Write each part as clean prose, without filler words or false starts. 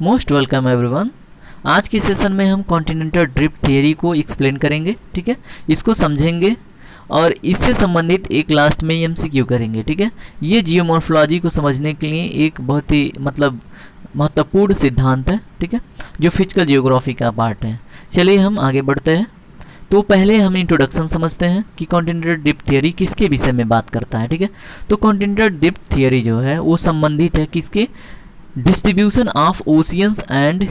Most welcome everyone. आज के session में हम कॉन्टिनेंटल ड्रिफ्ट थियरी को एक्सप्लेन करेंगे, ठीक है। इसको समझेंगे और इससे संबंधित एक लास्ट में एमसीक्यू करेंगे, ठीक है। ये जियोमॉर्फोलॉजी को समझने के लिए एक बहुत ही महत्वपूर्ण सिद्धांत है, ठीक है, जो फिजिकल जियोग्राफी का पार्ट है। चलिए हम आगे बढ़ते हैं। तो पहले हम इंट्रोडक्शन समझते हैं कि कॉन्टिनेंटल ड्रिफ्ट थियरी किसके विषय में बात करता है, ठीक है। तो कॉन्टिनेंटल ड्रिफ्ट थियरी जो है वो संबंधित है किसके, distribution of oceans and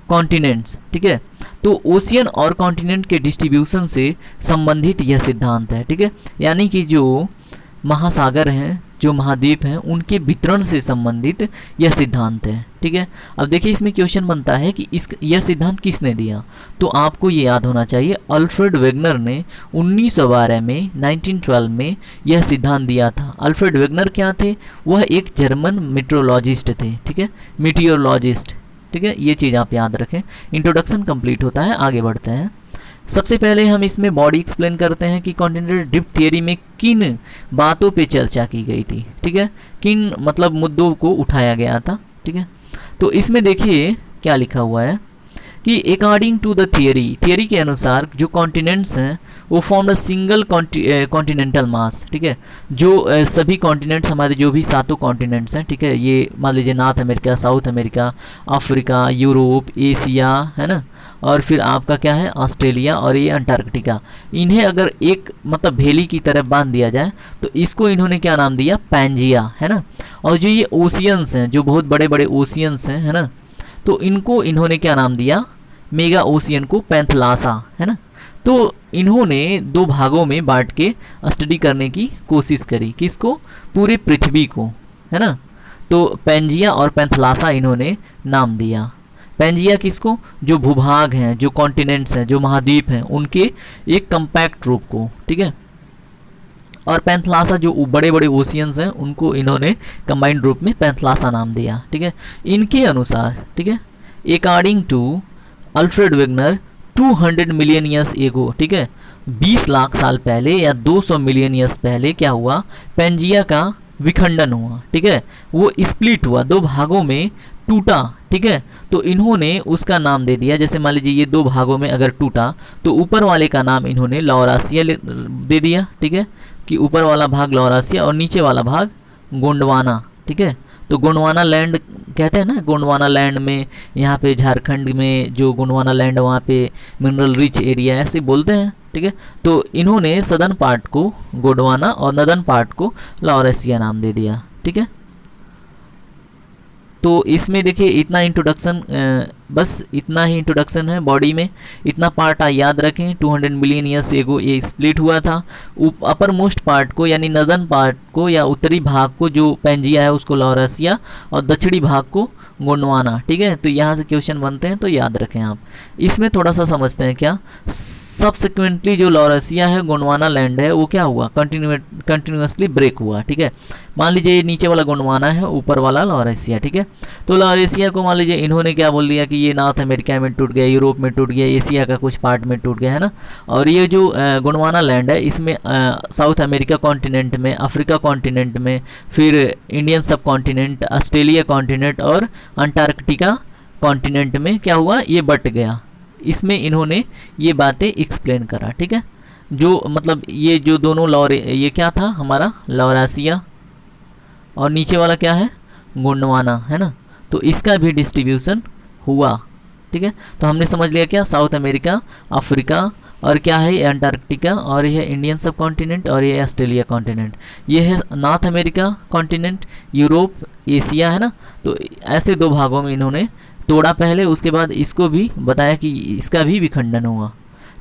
continents, ठीक है। तो ओशियन और कॉन्टिनेंट के डिस्ट्रीब्यूशन से संबंधित यह सिद्धांत है, ठीक है। यानी कि जो महासागर हैं, जो महाद्वीप हैं, उनके वितरण से संबंधित यह सिद्धांत है, ठीक है। अब देखिए इसमें क्वेश्चन बनता है कि यह सिद्धांत किसने दिया। तो आपको ये याद होना चाहिए, अल्फ्रेड वेगनर ने 1912 में 1912 में यह सिद्धांत दिया था। अल्फ्रेड वेगनर क्या थे, वह एक जर्मन मेट्रोलॉजिस्ट थे, ठीक है, मीटियोरोलॉजिस्ट, ठीक है। ये चीज़ आप याद रखें। इंट्रोडक्शन कंप्लीट होता है, आगे बढ़ते हैं। सबसे पहले हम इसमें बॉडी एक्सप्लेन करते हैं कि कॉन्टिनेंटल ड्रिफ्ट थियरी में किन बातों पे चर्चा की गई थी, ठीक है, किन मतलब मुद्दों को उठाया गया था, ठीक है। तो इसमें देखिए क्या लिखा हुआ है कि अकॉर्डिंग टू द थियरी के अनुसार जो कॉन्टिनेंट्स हैं वो फॉर्म अ सिंगल कॉन्टिनेंटल मास, ठीक है। जो सभी कॉन्टिनेंट्स हमारे जो भी 7 कॉन्टिनेंट्स हैं, ठीक है, ये मान लीजिए north America, south America, Africa, Europe, Asia, है ना, और फिर आपका क्या है ऑस्ट्रेलिया और ये अंटार्कटिका। इन्हें अगर एक मतलब भेली की तरह बांध दिया जाए तो इसको इन्होंने क्या नाम दिया, पैंजिया, है ना। और जो ये ओशियंस हैं, जो बहुत बड़े बड़े ओशियंस हैं, है ना, तो इनको इन्होंने क्या नाम दिया, मेगा ओशियन को पैंथलासा, है ना। तो इन्होंने 2 भागों में बांट के स्टडी करने की कोशिश करी, किसको, पूरे पृथ्वी को, है ना। तो पैंजिया और पैंथलासा इन्होंने नाम दिया। पैंजिया किसको, जो भूभाग हैं, जो कॉन्टिनेंट्स हैं, जो महाद्वीप हैं, उनके एक कंपैक्ट रूप को, ठीक है। और पैंथलासा जो बड़े बड़े ओशियंस हैं उनको इन्होंने कंबाइंड रूप में पैंथलासा नाम दिया, ठीक है। इनके अनुसार, ठीक है, according to Alfred Wegener 200 million years ago, ठीक है, 20 लाख साल पहले या 200 मिलियन ईयर्स पहले क्या हुआ, पैंजिया का विखंडन हुआ, ठीक है। वो स्प्लिट हुआ, 2 भागों में टूटा, ठीक है। तो इन्होंने उसका नाम दे दिया, जैसे मान लीजिए ये 2 भागों में अगर टूटा तो ऊपर वाले का नाम इन्होंने लौरासिया दे दिया, ठीक है, कि ऊपर वाला भाग लौरासिया और नीचे वाला भाग गोंडवाना, ठीक है। तो गोंडवाना लैंड कहते हैं ना, गोंडवाना लैंड में, यहाँ पे झारखंड में जो गोंडवाना लैंड है वहाँ पे मिनरल रिच एरिया ऐसे बोलते हैं, ठीक है। तो इन्होंने सदर्न पार्ट को गोंडवाना और नदर्न पार्ट को लौरेसिया नाम दे दिया, ठीक है। तो इसमें देखिए इतना इंट्रोडक्शन, बस इतना ही इंट्रोडक्शन है बॉडी में, इतना पार्ट याद रखें। 200 मिलियन ईयर्स एगो ये स्प्लिट हुआ था। अपर मोस्ट पार्ट को यानी नदर्न पार्ट को या उत्तरी भाग को जो पैंजिया है उसको लौरेसिया और दक्षिणी भाग को गोंडवाना, ठीक है। तो यहाँ से क्वेश्चन बनते हैं तो याद रखें आप। इसमें थोड़ा सा समझते हैं क्या, सबसिक्वेंटली जो लौरेसिया है, गोंडवाना लैंड है, वो क्या हुआ, कंटिन्यूसली ब्रेक हुआ, ठीक है। मान लीजिए नीचे वाला गोंडवाना है, ऊपर वाला लौरेसिया, ठीक है। तो लौरेसिया को मान लीजिए इन्होंने क्या बोल दिया कि ये नॉर्थ अमेरिका में टूट गया, यूरोप में टूट गया, एशिया का कुछ पार्ट में टूट गया, है ना। और ये जो गोंडवाना लैंड है इसमें साउथ अमेरिका कॉन्टिनेंट में, अफ्रीका कॉन्टिनेंट में, फिर इंडियन सब कॉन्टिनेंट, ऑस्ट्रेलिया कॉन्टिनेंट और अंटार्कटिका कॉन्टिनेंट में क्या हुआ, ये बट गया। इसमें इन्होंने ये बातें एक्सप्लेन करा, ठीक है। जो मतलब ये जो दोनों ये क्या था हमारा लौरासिया और नीचे वाला क्या है गोंडवाना, है ना। तो इसका भी डिस्ट्रीब्यूशन हुआ, ठीक है। तो हमने समझ लिया क्या, साउथ अमेरिका, अफ्रीका और क्या है अंटार्कटिका, और यह है इंडियन सब कॉन्टिनेंट और ये ऑस्ट्रेलिया कॉन्टिनेंट, ये है north America continent, Europe, Asia, है ना। तो ऐसे 2 भागों में इन्होंने तोड़ा पहले, उसके बाद इसको भी बताया कि इसका भी विखंडन हुआ,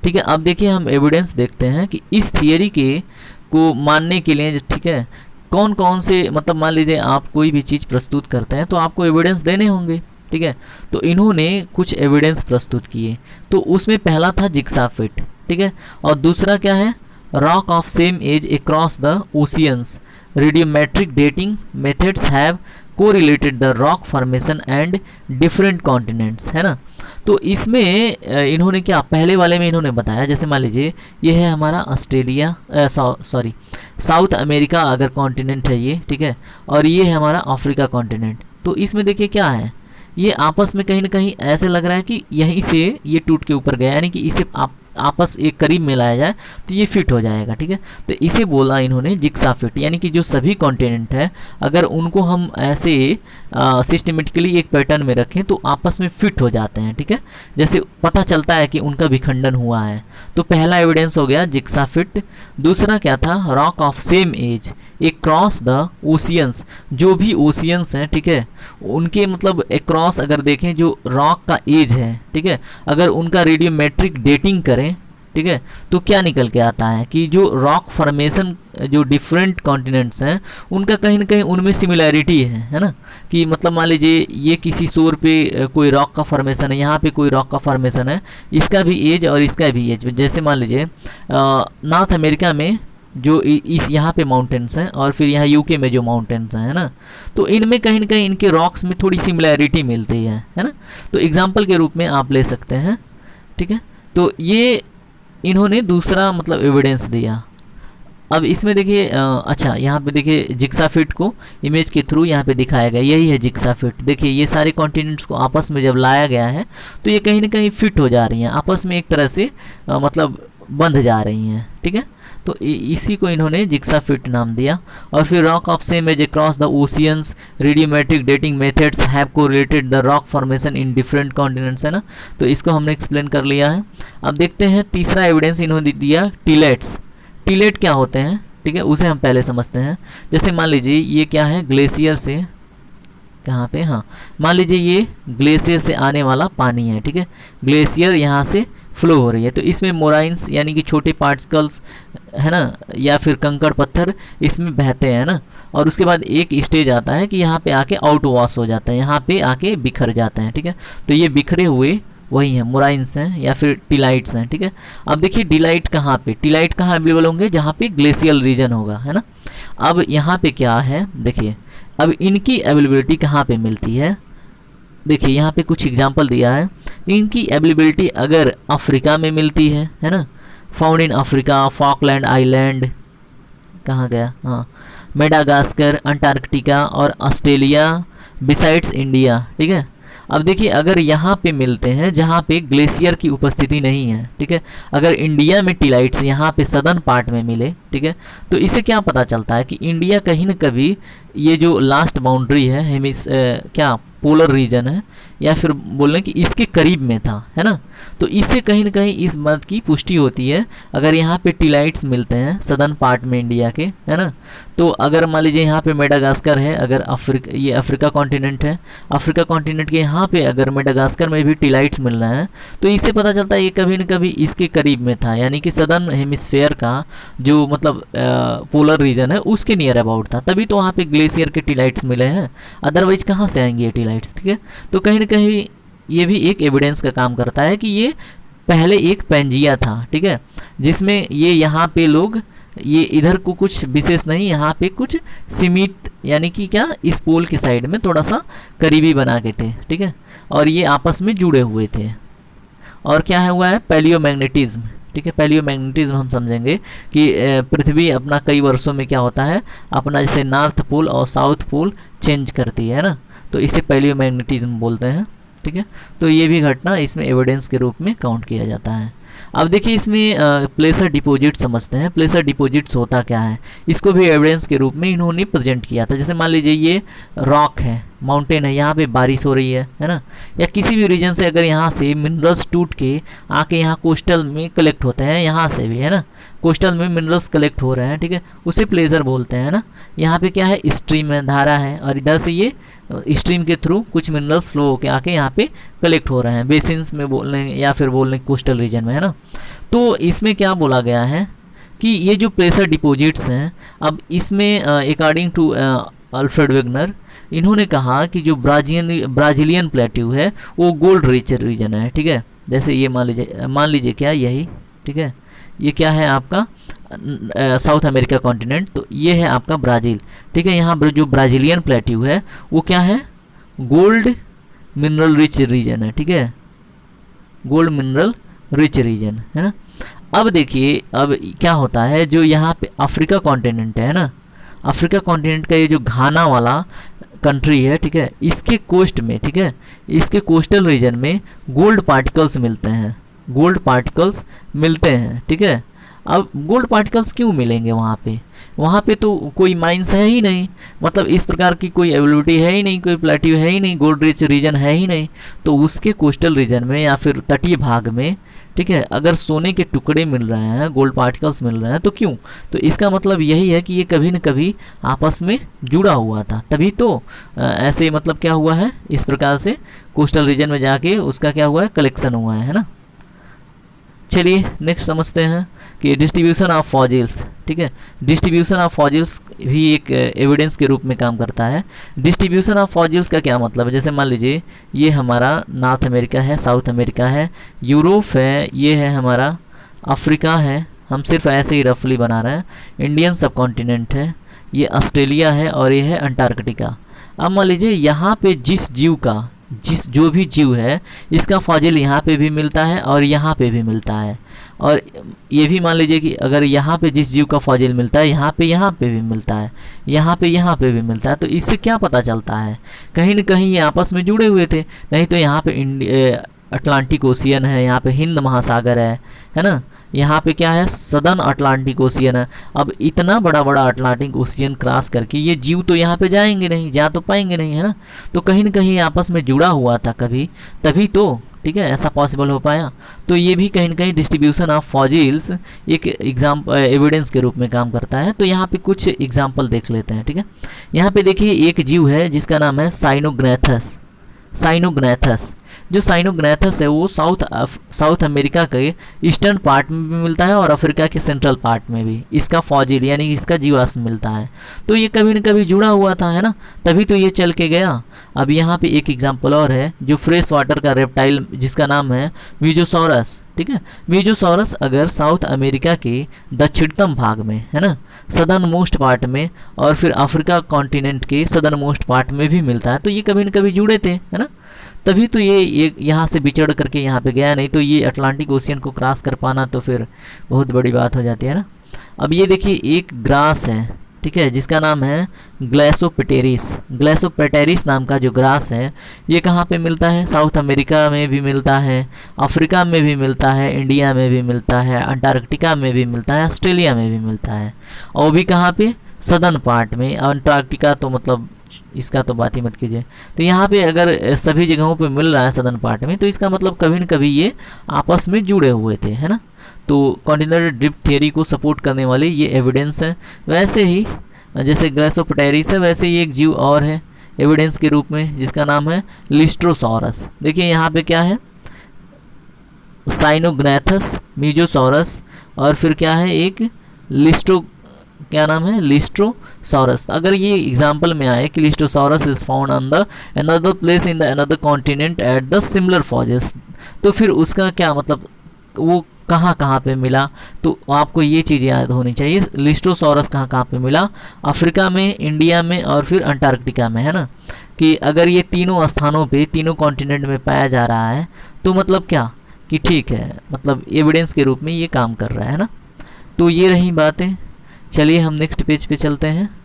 ठीक है। अब देखिए हम एविडेंस देखते हैं कि इस थियरी को मानने के लिए, ठीक है, कौन कौन से मतलब मान लीजिए आप कोई भी चीज़ प्रस्तुत करते हैं तो आपको एविडेंस देने होंगे, ठीक है। तो इन्होंने कुछ एविडेंस प्रस्तुत किए। तो उसमें पहला था जिग्सा फिट, ठीक है, और दूसरा क्या है, rock of same age across the oceans, radiometric dating methods have correlated the rock formation and different continents, है ना। तो इसमें इन्होंने क्या, पहले वाले में इन्होंने बताया, जैसे मान लीजिए ये है हमारा ऑस्ट्रेलिया, साउथ अमेरिका अगर कॉन्टिनेंट है ये, ठीक है, और ये है हमारा अफ्रीका कॉन्टिनेंट। तो इसमें देखिए क्या है, ये आपस में कहीं ना कहीं ऐसे लग रहा है कि यहीं से ये टूट के ऊपर गया, यानी कि इसे आपस एक करीब मिलाया जाए तो ये फिट हो जाएगा, ठीक है। तो इसे बोला इन्होंने जिक्सा फिट, यानी कि जो सभी कॉन्टिनेंट है अगर उनको हम ऐसे सिस्टमेटिकली एक पैटर्न में रखें तो आपस में फिट हो जाते हैं, ठीक है। जैसे पता चलता है कि उनका विखंडन हुआ है। तो पहला एविडेंस हो गया जिक्सा फिट। दूसरा क्या था, rock of same age across the oceans, जो भी ओशियंस हैं, ठीक है, उनके मतलब अक्रॉस अगर देखें जो रॉक का एज है, ठीक है, अगर उनका रेडियोमेट्रिक डेटिंग करें, ठीक है, तो क्या निकल के आता है कि जो रॉक फॉर्मेशन जो डिफरेंट कॉन्टिनेंट्स हैं उनका कहीं ना कहीं उनमें सिमिलैरिटी है ना। कि मतलब मान लीजिए ये किसी शोर पे कोई रॉक का फॉर्मेशन है, यहाँ पे कोई रॉक का फॉर्मेशन है, इसका भी एज और इसका भी एज, जैसे मान लीजिए नॉर्थ अमेरिका में जो इस यहाँ पे माउंटेन्स हैं और फिर यहाँ यूके में जो माउंटेन्स हैं, है ना, तो इनमें कहीं ना कहीं इनके रॉक्स में थोड़ी सिमिलैरिटी मिलती है ना। तो एग्जांपल के रूप में आप ले सकते हैं, ठीक है। तो ये इन्होंने दूसरा मतलब एविडेंस दिया। अब इसमें देखिए अच्छा यहाँ पे देखिए जिक्सा फिट को इमेज के थ्रू यहाँ पे दिखाया गया, यही है जिक्सा फिट। देखिए ये सारे कॉन्टिनेंट्स को आपस में जब लाया गया है तो ये कहीं ना कहीं फिट हो जा रही हैं, आपस में एक तरह से मतलब बंध जा रही हैं, ठीक है। तो इसी को इन्होंने जिक्सा फिट नाम दिया। और फिर rock of same age across the oceans, radiometric dating methods have correlated the rock formation in different continents, है ना। तो इसको हमने एक्सप्लेन कर लिया है। अब देखते हैं तीसरा एविडेंस इन्होंने दिया टिलेट्स। टिलेट क्या होते हैं, ठीक है, उसे हम पहले समझते हैं। जैसे मान लीजिए ये क्या है, ग्लेशियर से कहाँ पे, हाँ मान लीजिए ये ग्लेशियर से आने वाला पानी है, ठीक है, ग्लेशियर यहाँ से फ्लो हो रही है, तो इसमें मोराइंस यानी कि छोटे पार्टिकल्स है ना, या फिर कंकड़ पत्थर इसमें बहते हैं ना। और उसके बाद एक स्टेज आता है कि यहाँ पे आके आउट वॉश हो जाता है, यहाँ पे आके बिखर जाते हैं, ठीक है। तो ये बिखरे हुए वही हैं, मोराइंस हैं या फिर टिलाइट्स हैं, ठीक है। अब देखिए डिलाइट कहाँ पे, टिलाइट कहाँ अवेलेबल होंगे, जहाँ पे ग्लेशियल रीजन होगा, है ना। अब यहाँ पे क्या है, देखिए अब इनकी अवेलेबिलिटी कहाँ पे मिलती है। देखिए यहाँ पे कुछ एग्जांपल दिया है। इनकी अवेलेबिलिटी अगर अफ्रीका में मिलती है ना, found in Africa, Falkland island, कहाँ गया, हाँ मेडागास्कर, अंटार्कटिका और ऑस्ट्रेलिया, बिसाइड्स इंडिया, ठीक है। अब देखिए अगर यहाँ पे मिलते हैं जहाँ पे ग्लेशियर की उपस्थिति नहीं है, ठीक है, अगर इंडिया में टिलाइट्स यहाँ पे सदर्न पार्ट में मिले, ठीक है, तो इससे क्या पता चलता है कि इंडिया कहीं न कभी ये जो लास्ट बाउंड्री है क्या पोलर रीजन है या फिर बोल रहे हैं कि इसके करीब में था, है ना। तो इससे कहीं ना कहीं इस बात की पुष्टि होती है अगर यहाँ पे टिलाइट्स मिलते हैं सदर्न पार्ट में इंडिया के, है ना। तो अगर मान लीजिए यहाँ पे मेडागास्कर है, अगर ये अफ्रीका कॉन्टिनेंट है, अफ्रीका कॉन्टिनेंट के यहाँ पे अगर मेडागास्कर में भी टिलाइट्स मिल रहे हैं तो इससे पता चलता है ये कभी न कभी इसके करीब में था, यानी कि सदर्न हेमिस्फेयर का जो मतलब पोलर रीजन है उसके नियर अबाउट था, तभी तो वहाँ पे ग्लेशियर के टिलाइट्स मिले हैं, अदरवाइज कहाँ से आएंगे ये टिलाइट्स, ठीक है। तो कहीं ना कहीं ये भी एक एविडेंस का काम करता है कि ये पहले एक पेंजिया था, ठीक है, जिसमें ये यहाँ पे लोग ये इधर को कुछ विशेष नहीं, यहाँ पे कुछ सीमित यानी कि क्या इस पोल की साइड में थोड़ा सा करीबी बना के थे, ठीक है, और ये आपस में जुड़े हुए थे। और क्या है हुआ है पैलियोमैग्नेटिज्म, ठीक है। पैलियोमैग्नेटिज्म हम समझेंगे कि पृथ्वी अपना कई वर्षों में क्या होता है अपना जैसे नॉर्थ पोल और साउथ पोल चेंज करती है ना, तो इसे पैलियोमैग्नेटिज्म बोलते हैं, ठीक है। तो ये भी घटना इसमें एविडेंस के रूप में काउंट किया जाता है। अब देखिए इसमें प्लेसर डिपॉजिट समझते हैं। प्लेसर डिपॉजिट्स होता क्या है, इसको भी एविडेंस के रूप में इन्होंने प्रेजेंट किया था। जैसे मान लीजिए ये रॉक है, माउंटेन है, यहाँ पे बारिश हो रही है ना, या किसी भी रीजन से अगर यहाँ से मिनरल्स टूट के आके यहाँ कोस्टल में कलेक्ट होते हैं, यहाँ से भी है ना कोस्टल में मिनरल्स कलेक्ट हो रहे हैं, ठीक है, उसे प्लेजर बोलते हैं ना। यहाँ पे क्या है स्ट्रीम है, धारा है, और इधर से ये स्ट्रीम के थ्रू कुछ मिनरल्स फ्लो होके आके यहाँ पे कलेक्ट हो रहे हैं, बेसिन्स में बोल रहे हैं या फिर बोल रहे हैं कोस्टल रीजन में, है ना। तो इसमें क्या बोला गया है कि ये जो प्लेसर डिपॉजिट्स हैं, अब इसमें अकॉर्डिंग टू अल्फ्रेड वेगनर इन्होंने कहा कि जो ब्राज़ीलियन प्लेट्यू है वो गोल्ड रिच रीजन है, ठीक है। जैसे ये मान लीजिए क्या यही, ठीक है, ये क्या है आपका साउथ अमेरिका कॉन्टिनेंट, तो ये है आपका ब्राज़ील, ठीक है। यहाँ जो ब्राज़ीलियन प्लेट्यू है वो क्या है गोल्ड मिनरल रिच रीजन है, ठीक है, गोल्ड मिनरल रिच रीजन है ना। अब देखिए अब क्या होता है, जो यहाँ पे अफ्रीका कॉन्टिनेंट है ना, अफ्रीका कॉन्टिनेंट का ये जो घाना वाला कंट्री है, ठीक है, इसके कोस्ट में, ठीक है, इसके कोस्टल रीजन में गोल्ड पार्टिकल्स मिलते हैं, गोल्ड पार्टिकल्स मिलते हैं, ठीक है। अब गोल्ड पार्टिकल्स क्यों मिलेंगे वहाँ पे? वहाँ पे तो कोई माइंस है ही नहीं, मतलब इस प्रकार की कोई एबिलिटी है ही नहीं, कोई प्लेटिव है ही नहीं, गोल्ड रिच रीजन है ही नहीं। तो उसके कोस्टल रीजन में या फिर तटीय भाग में, ठीक है, अगर सोने के टुकड़े मिल रहे हैं, गोल्ड पार्टिकल्स मिल रहे हैं, तो क्यों? तो इसका मतलब यही है कि ये कभी न कभी आपस में जुड़ा हुआ था, तभी तो ऐसे मतलब क्या हुआ है, इस प्रकार से कोस्टल रीजन में जाके उसका क्या हुआ है, कलेक्शन हुआ है ना। चलिए नेक्स्ट समझते हैं कि डिस्ट्रीब्यूशन ऑफ फॉजिल्स, ठीक है, डिस्ट्रीब्यूशन ऑफ फॉजिल्स भी एक एविडेंस के रूप में काम करता है। डिस्ट्रीब्यूशन ऑफ फॉजिल्स का क्या मतलब है? जैसे मान लीजिए ये हमारा नॉर्थ अमेरिका है, साउथ अमेरिका है, यूरोप है, ये है हमारा अफ्रीका है, हम सिर्फ ऐसे ही रफली बना रहे हैं, इंडियन सब कॉन्टिनेंट है, ये ऑस्ट्रेलिया है और ये है अंटार्कटिका। अब मान लीजिए यहाँ पे जो भी जीव है इसका फॉजिल यहाँ पे भी मिलता है और यहाँ पे भी मिलता है, और ये भी मान लीजिए कि अगर यहाँ पे जिस जीव का फॉजिल मिलता है यहाँ पे भी मिलता है, यहाँ पे भी मिलता है, तो इससे क्या पता चलता है? कहीं न कहीं ये आपस में जुड़े हुए थे, नहीं तो यहाँ पे अटलांटिक ओशियन है, यहाँ पे हिंद महासागर है ना, यहाँ पे क्या है, सदर्न अटलांटिक ओशियन है। अब इतना बड़ा बड़ा अटलांटिक ओशियन क्रॉस करके ये जीव तो यहाँ पे जाएंगे नहीं, जा तो पाएंगे नहीं, है ना। तो कहीं न कहीं आपस में जुड़ा हुआ था कभी, तभी तो, ठीक है, ऐसा पॉसिबल हो पाया। तो ये भी कहीं न कहीं डिस्ट्रीब्यूशन ऑफ फॉजिल्स एक एविडेंस के रूप में काम करता है। तो यहाँ पे कुछ एग्जाम्पल देख लेते हैं, ठीक है। यहाँ पे देखिए एक जीव है जिसका नाम है साइनोग्नेथस। जो साइनोग्नेथस है वो साउथ अमेरिका के ईस्टर्न पार्ट में भी मिलता है और अफ्रीका के सेंट्रल पार्ट में भी इसका फॉजिल यानी इसका जीवाश्म मिलता है। तो ये कभी न कभी जुड़ा हुआ था, है ना, तभी तो ये चल के गया। अब यहाँ पे एक एग्जांपल और है, जो फ्रेश वाटर का रेप्टाइल जिसका नाम है मीजोसॉरस, ठीक है। मीजोसॉरस अगर साउथ अमेरिका के दक्षिणतम भाग में, है ना, सदर्न मोस्ट पार्ट में, और फिर अफ्रीका कॉन्टिनेंट के सदर्न मोस्ट पार्ट में भी मिलता है, तो ये कभी न कभी जुड़े थे, है ना, तभी तो ये यहाँ से बिछड़ करके यहाँ पे गया, नहीं तो ये अटलांटिक ओशियन को क्रॉस कर पाना तो फिर बहुत बड़ी बात हो जाती है ना। अब ये देखिए एक ग्रास है, ठीक है, जिसका नाम है ग्लासोपेटेरिस नाम का जो ग्रास है, ये कहाँ पे मिलता है? साउथ अमेरिका में भी मिलता है, अफ्रीका में भी मिलता है, इंडिया में भी मिलता है, अंटार्कटिका में भी मिलता है, ऑस्ट्रेलिया में भी मिलता है, और भी कहाँ पे? सदर्न पार्ट में। अंटार्कटिका तो मतलब इसका तो बात ही मत कीजिए। तो यहाँ पे अगर सभी जगहों पे मिल रहा है सदर्न पार्ट में, तो इसका मतलब कभी न कभी ये आपस में जुड़े हुए थे, है ना। तो कॉन्टिनेंटल ड्रिफ्ट थियरी को सपोर्ट करने वाले ये एविडेंस है। वैसे ही जैसे ग्लासोपेटेरिस है, वैसे ही एक जीव और है एविडेंस के रूप में जिसका नाम है लिस्ट्रोसॉरस। देखिए यहाँ पे क्या है, साइनोग्नेथस, मीजोसॉरस, और फिर क्या है एक क्या नाम है, लिस्ट्रोसॉरस। अगर ये एग्जांपल में आए कि Lystrosaurus is found on the another place in the another continent at the similar fossils, तो फिर उसका क्या मतलब, वो कहाँ पे मिला? तो आपको ये चीज़ याद होनी चाहिए, लिस्ट्रोसॉरस कहाँ पे मिला, अफ्रीका में, इंडिया में और फिर अंटार्कटिका में, है ना। कि अगर ये तीनों स्थानों पे, तीनों कॉन्टिनेंट में पाया जा रहा है, तो मतलब क्या कि ठीक है, मतलब एविडेंस के रूप में ये काम कर रहा है ना। तो ये रही बातें। चलिए हम नेक्स्ट पेज पे चलते हैं।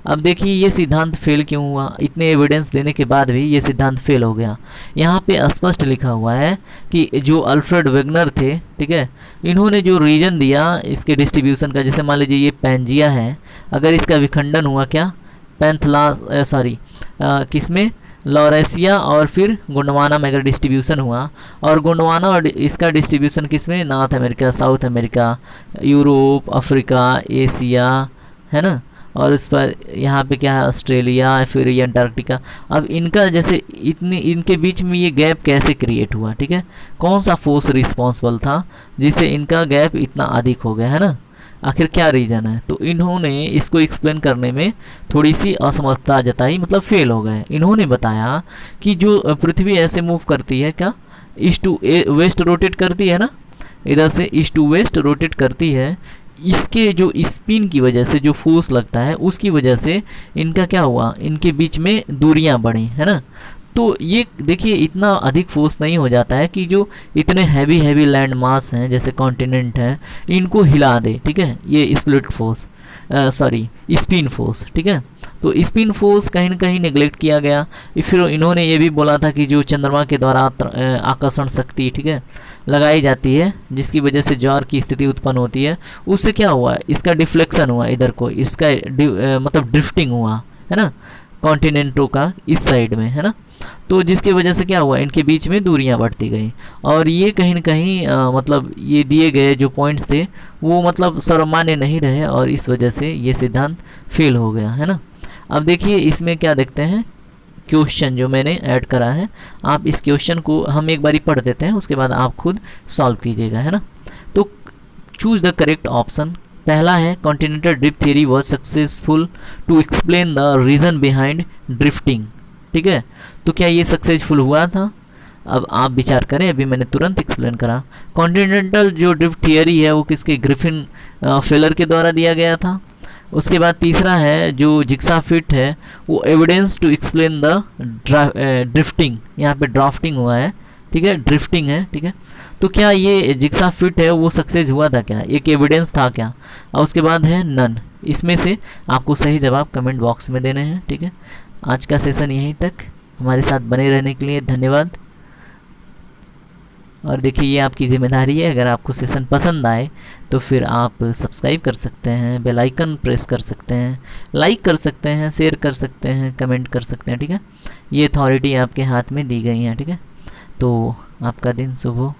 अब देखिए ये सिद्धांत फेल क्यों हुआ, इतने एविडेंस देने के बाद भी ये सिद्धांत फेल हो गया। यहाँ पे स्पष्ट लिखा हुआ है कि जो अल्फ्रेड वेगनर थे, ठीक है, इन्होंने जो रीजन दिया इसके डिस्ट्रीब्यूशन का, जैसे मान लीजिए ये पैंजिया है, अगर इसका विखंडन हुआ क्या, किसमें, लॉरेसिया और फिर गोंडवाना में अगर डिस्ट्रीब्यूशन हुआ, और गोंडवाना और इसका डिस्ट्रीब्यूशन किसमें, north America, south America, Europe, Africa, Asia, है ना, और इस पर यहाँ पे क्या है, ऑस्ट्रेलिया, फिर ये अंटार्कटिका। अब इनका जैसे इनके बीच में ये गैप कैसे क्रिएट हुआ, ठीक है, कौन सा फोर्स रिस्पॉन्सिबल था जिससे इनका गैप इतना अधिक हो गया, है ना, आखिर क्या रीज़न है। तो इन्होंने इसको एक्सप्लेन करने में थोड़ी सी असमर्थता जताई, मतलब फेल हो गए। इन्होंने बताया कि जो पृथ्वी ऐसे मूव करती है, क्या ईस्ट टू वेस्ट रोटेट करती है ना, इधर से ईस्ट टू वेस्ट रोटेट करती है, इसके जो स्पिन की वजह से जो फोर्स लगता है उसकी वजह से इनका क्या हुआ, इनके बीच में दूरियां बढ़ी, है ना। तो ये देखिए इतना अधिक फोर्स नहीं हो जाता है कि जो इतने हैवी लैंड मास हैं जैसे कॉन्टिनेंट हैं इनको हिला दे, ठीक है, ये स्प्लिट फोर्स, स्पिन फोर्स, ठीक है। तो स्पिन फोर्स कहीं ना कहीं नेग्लेक्ट किया गया। फिर इन्होंने ये भी बोला था कि जो चंद्रमा के द्वारा आकर्षण शक्ति, ठीक है, लगाई जाती है, जिसकी वजह से ज्वार की स्थिति उत्पन्न होती है, उससे क्या हुआ, इसका डिफ्लेक्शन हुआ इधर को, इसका मतलब ड्रिफ्टिंग हुआ, है ना, कॉन्टिनेंटों का इस साइड में, है ना। तो जिसकी वजह से क्या हुआ, इनके बीच में दूरियां बढ़ती गई, और ये कहीं ना कहीं मतलब ये दिए गए जो पॉइंट्स थे वो मतलब सर्वमान्य नहीं रहे, और इस वजह से ये सिद्धांत फेल हो गया, है ना। अब देखिए इसमें क्या देखते हैं, क्वेश्चन जो मैंने ऐड करा है, आप इस क्वेश्चन को हम एक बारी पढ़ देते हैं, उसके बाद आप खुद सॉल्व कीजिएगा, है ना। तो चूज द करेक्ट ऑप्शन। पहला है continental drift theory was successful to explain the reason behind drifting, ठीक है। तो क्या ये सक्सेसफुल हुआ था, अब आप विचार करें, अभी मैंने तुरंत एक्सप्लेन करा। कॉन्टिनेंटल जो ड्रिफ्ट थियरी है वो किसके, ग्रिफिन फेलर के द्वारा दिया गया था। उसके बाद तीसरा है जो जिग्सा फिट है, वो evidence to explain the drifting, यहाँ पे ड्राफ्टिंग हुआ है, ठीक है, ड्रिफ्टिंग है, ठीक है। तो क्या ये जिग्सा फिट है वो सक्सेस हुआ था क्या, एक एविडेंस था क्या। और उसके बाद है नन। इसमें से आपको सही जवाब कमेंट बॉक्स में देने हैं, ठीक है। आज का सेशन यहीं तक, हमारे साथ बने रहने के लिए धन्यवाद। और देखिए ये आपकी जिम्मेदारी है, अगर आपको सेशन पसंद आए तो फिर आप सब्सक्राइब कर सकते हैं, बेल आइकन प्रेस कर सकते हैं, लाइक कर सकते हैं, शेयर कर सकते हैं, कमेंट कर सकते हैं, ठीक है। ये अथॉरिटी आपके हाथ में दी गई है, ठीक है। तो आपका दिन शुभ हो।